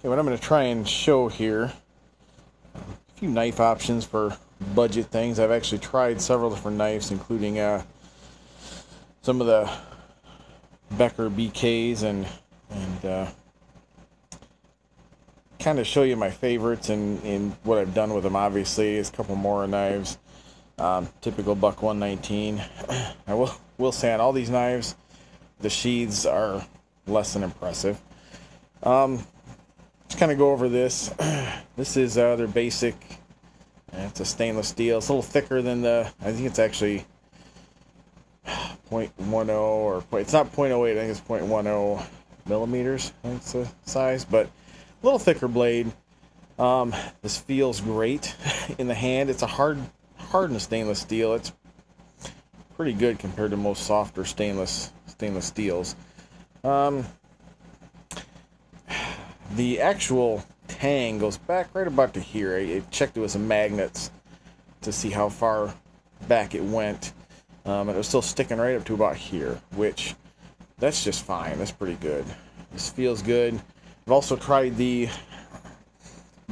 Okay, what I'm going to try and show here, a few knife options for budget things. I've actually tried several different knives, including some of the Becker BKs and kind of show you my favorites and what I've done with them. Obviously, is a couple more knives. Typical Buck 119. I will say on all these knives, the sheaths are less than impressive. Just kind of go over this. This is their basic. It's a stainless steel. It's a little thicker than I think it's actually 0.10 or it's not 0.08. I think it's 0.10 millimeters. I think it's the size, but a little thicker blade. This feels great in the hand. It's a hardened stainless steel. It's pretty good compared to most softer stainless steels. The actual tang goes back right about to here. I checked it with some magnets to see how far back it went. And it was still sticking right up to about here, which that's just fine. That's pretty good. This feels good. I've also tried the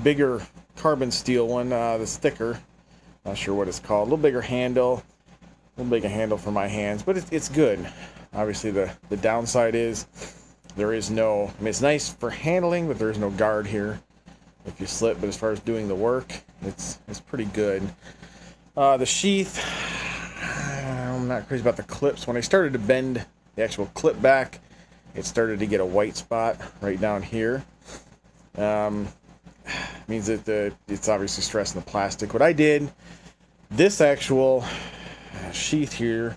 bigger carbon steel one, that's thicker. Not sure what it's called. A little bigger handle. A little bigger handle for my hands, but it's good. Obviously, the downside is there is no, I mean, it's nice for handling, but there is no guard here if you slip. But as far as doing the work, it's pretty good. The sheath, I'm not crazy about the clips. When I started to bend the actual clip back, it started to get a white spot right down here. Means that it's obviously stressing the plastic. What I did, this actual sheath here,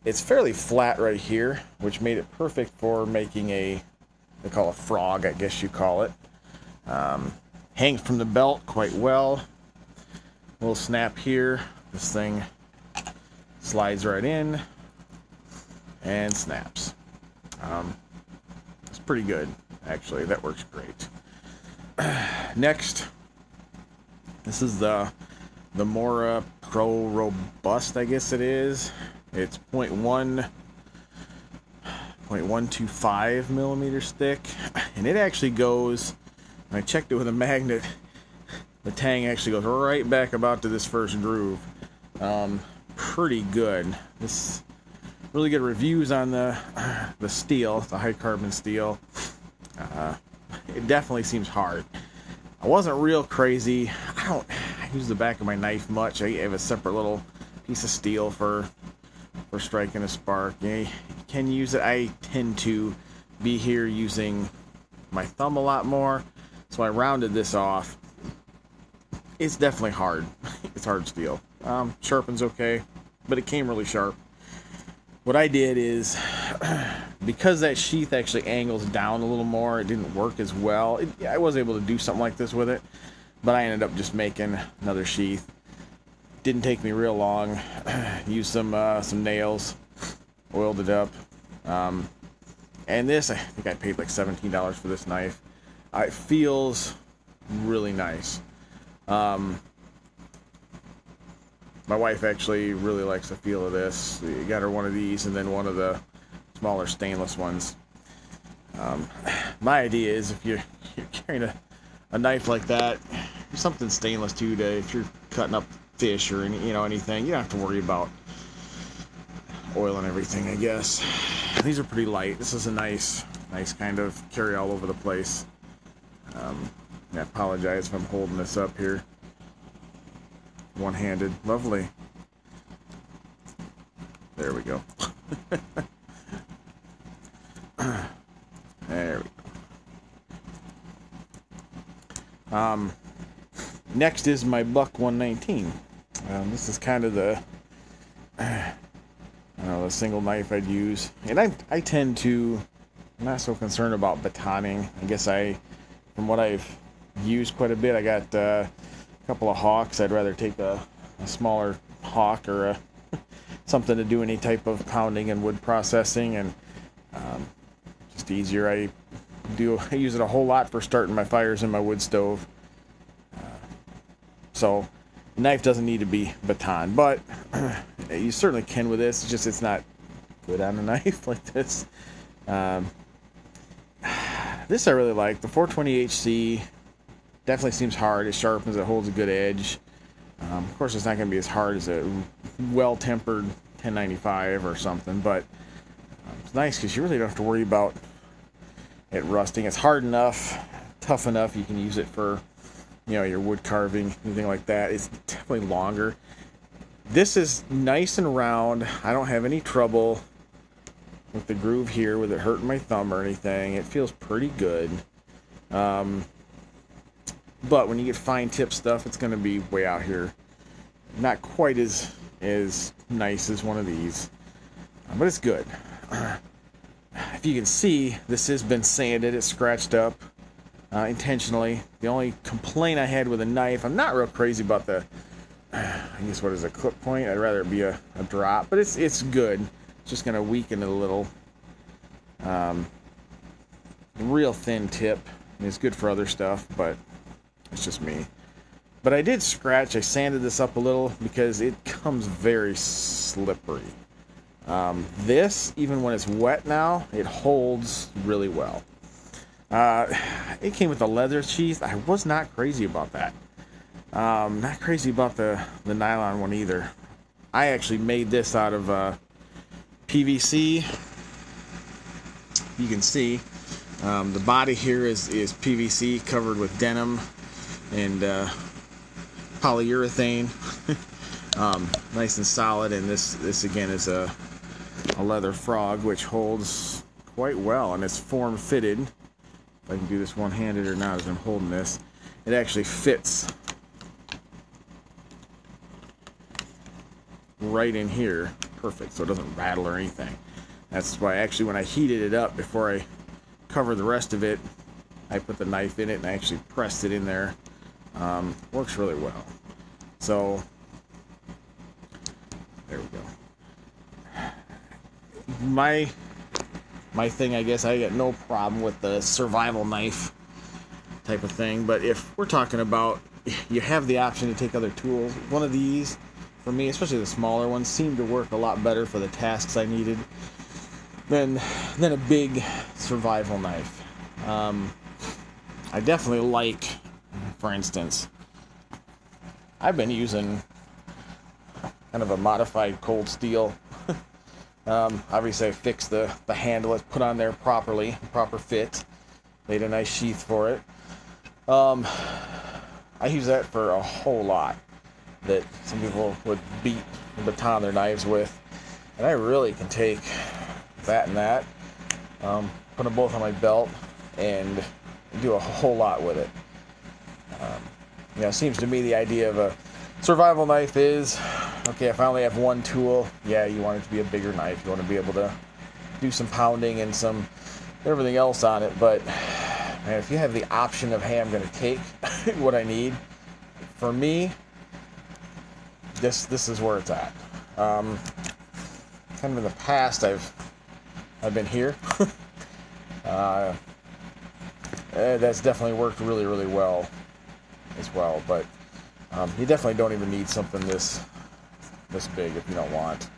it's fairly flat right here, which made it perfect for making they call a frog, I guess you call it. Hangs from the belt quite well. A little snap here. This thing slides right in and snaps. It's pretty good, actually. That works great. Next, this is the Mora Pro Robust, I guess it is. It's 0.125 millimeters thick, and it actually goes, when I checked it with a magnet, the tang actually goes right back about to this first groove. Pretty good. This really good reviews on the steel, the high carbon steel. It definitely seems hard. I wasn't real crazy. I don't use the back of my knife much. I have a separate little piece of steel for striking a spark. You can use it. I tend to be here using my thumb a lot more, so I rounded this off. It's definitely hard. It's hard steel. Sharpens okay, but it came really sharp. What I did is, because that sheath actually angles down a little more, it didn't work as well. I was able to do something like this with it, but I ended up just making another sheath. Didn't take me real long. Used some nails, oiled it up, and this, I think I paid like $17 for this knife. It feels really nice. My wife actually really likes the feel of this. We got her one of these and then one of the smaller stainless ones. My idea is if you're carrying a knife like that, something stainless too, if you're cutting up fish or anything, you don't have to worry about oil and everything, I guess. These are pretty light. This is a nice kind of carry all over the place. I apologize if I'm holding this up here one-handed. Lovely. There we go. There we go. Next is my Buck 119. This is kind of the single knife I'd use, and I tend to, I'm not so concerned about batoning. I guess from what I've used quite a bit, I got a couple of hawks. I'd rather take a smaller hawk or something to do any type of pounding and wood processing, and just easier. I use it a whole lot for starting my fires in my wood stove. So the knife doesn't need to be baton, but you certainly can with this. It's just it's not good on a knife like this. this I really like. The 420HC definitely seems hard. It sharpens, it holds a good edge. Of course, it's not going to be as hard as a well-tempered 1095 or something, but it's nice because you really don't have to worry about it rusting. It's hard enough, tough enough. You can use it for, you know, your wood carving, anything like that. It's definitely longer. This is nice and round. I don't have any trouble with the groove here with it hurting my thumb or anything. It feels pretty good. But when you get fine tip stuff, it's going to be way out here. Not quite as nice as one of these, but it's good. If you can see, this has been sanded. It's scratched up intentionally. The only complaint I had with a knife, I'm not real crazy about the, I guess what is a clip point? I'd rather it be a drop, but it's good. It's just going to weaken it a little. Real thin tip. It's good for other stuff, but it's just me. But I did scratch. I sanded this up a little because it comes very slippery. This, even when it's wet now, it holds really well. It came with a leather sheath. I was not crazy about that. Not crazy about the nylon one either. I actually made this out of PVC. You can see the body here is PVC covered with denim and polyurethane. Nice and solid, and this again is a leather frog, which holds quite well, and it's form fitted. If I can do this one-handed or not as I'm holding this, it actually fits right in here, perfect, so it doesn't rattle or anything. That's why actually when I heated it up before I covered the rest of it, I put the knife in it and I actually pressed it in there. Works really well. So there we go. My thing, I guess, I got no problem with the survival knife type of thing, but if we're talking about you have the option to take other tools, one of these, for me, especially the smaller ones, seemed to work a lot better for the tasks I needed than a big survival knife. I definitely like, for instance, I've been using kind of a modified cold steel. Obviously I fixed the handle, it's put on there properly, proper fit, made a nice sheath for it. I use that for a whole lot that some people would beat and baton their knives with, and I really can take that and that, put them both on my belt and do a whole lot with it. You know, it seems to me the idea of a survival knife is, okay, if I only have one tool, yeah, you want it to be a bigger knife. You want to be able to do some pounding and some everything else on it. But man, if you have the option of, hey, I'm going to take what I need, for me, this is where it's at. Kind of in the past, I've been here. That's definitely worked really, really well as well. But you definitely don't even need something this big if you don't want.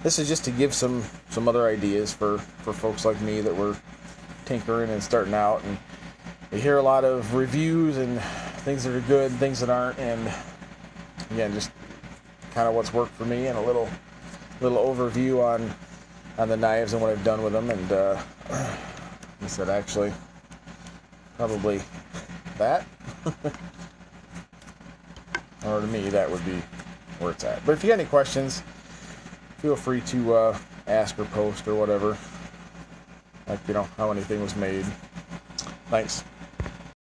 This is just to give some other ideas for folks like me that were tinkering and starting out, and you hear a lot of reviews and things that are good, things that aren't, and again, just kind of what's worked for me and a little overview on the knives and what I've done with them. And I said, actually, probably that. Or to me, that would be where it's at. But if you got any questions, feel free to ask or post or whatever, like, you know, how anything was made. Thanks.